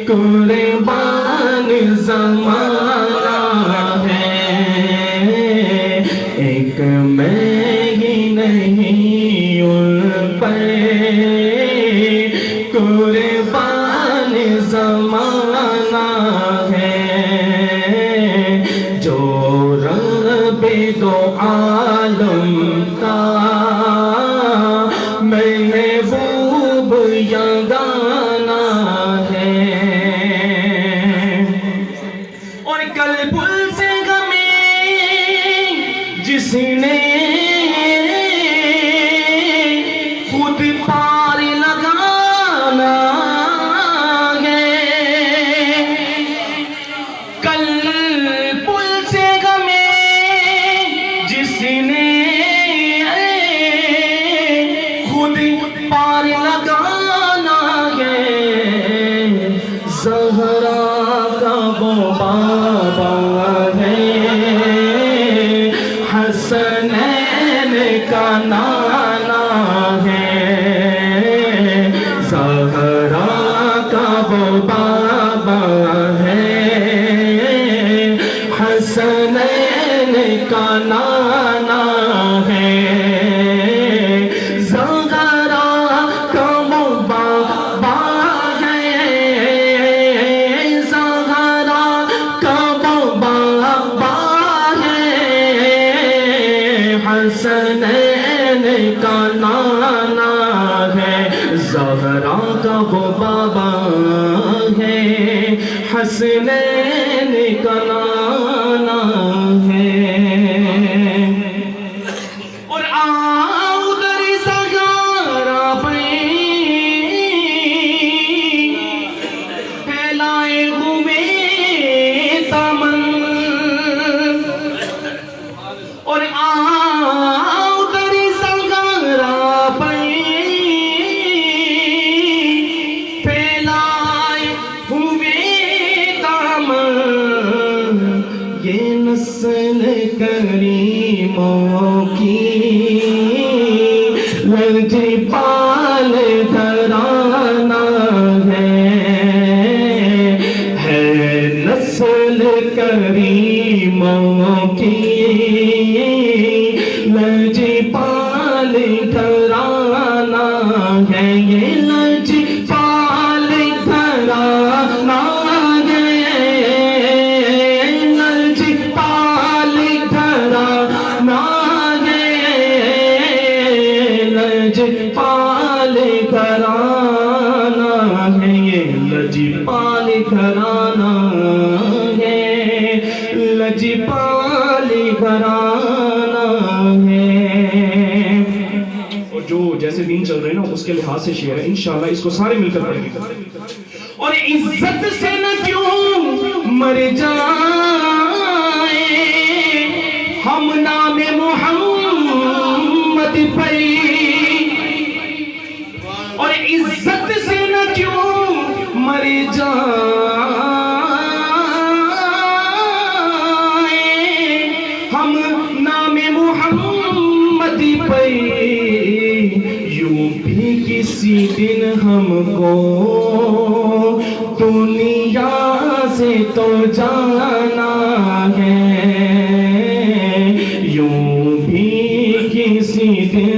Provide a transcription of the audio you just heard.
قربان زمانہ ہے، ایک میں ہی نہیں ان پر قربان زمانہ ہے، جو رب دو عالم کا محبوب یگانہ ہے، اور کل پل سے غمیں جس نے خود پار لگانا ہے، کل پل سے غمیں جس نے خود پار لگانا ہے، زہرا کا وہ بابا ہے، حسنین کا نانا ہے، زہرا کا وہ بابا ہے، حسنین کا نانا ہے، زہرا کا وہ بابا ہے، زہرا کا وہ بابا ہے، حسنین کا نانا ہے، زہرا کا وہ بابا ہے، حسنین کا نانا ہے، اور آؤ در زہرا پہ پھیلائے ہوئے دامن، اور آؤ در زہرا پہ پھیلائے ہوئے دامن، یہ نسل کریموں کی لجپال گھرانہ ہے نسل کریموں کی لجپال گھرانہ ہے، یہ لجپال گھرانہ ہے، لجپال گھرانہ ہے، لجپال گھرانہ ہے، یہ لجپال گھرانہ ہے، لجپال گھرانہ ہے، اور جو جیسے دن چل رہے ہیں نا اس کے لحاظ سے شعر ہے، انشاءاللہ اس کو سارے مل کر پڑھیں گے، اور عزت سے نہ کیوں مر جائیں ہم نام محمد پر، اور عزت سے نہ کیوں مر جائیں ہم نام محمد پر، یوں بھی کسی دن ہم کو دنیا سے تو جانا ہے، یوں بھی کسی دن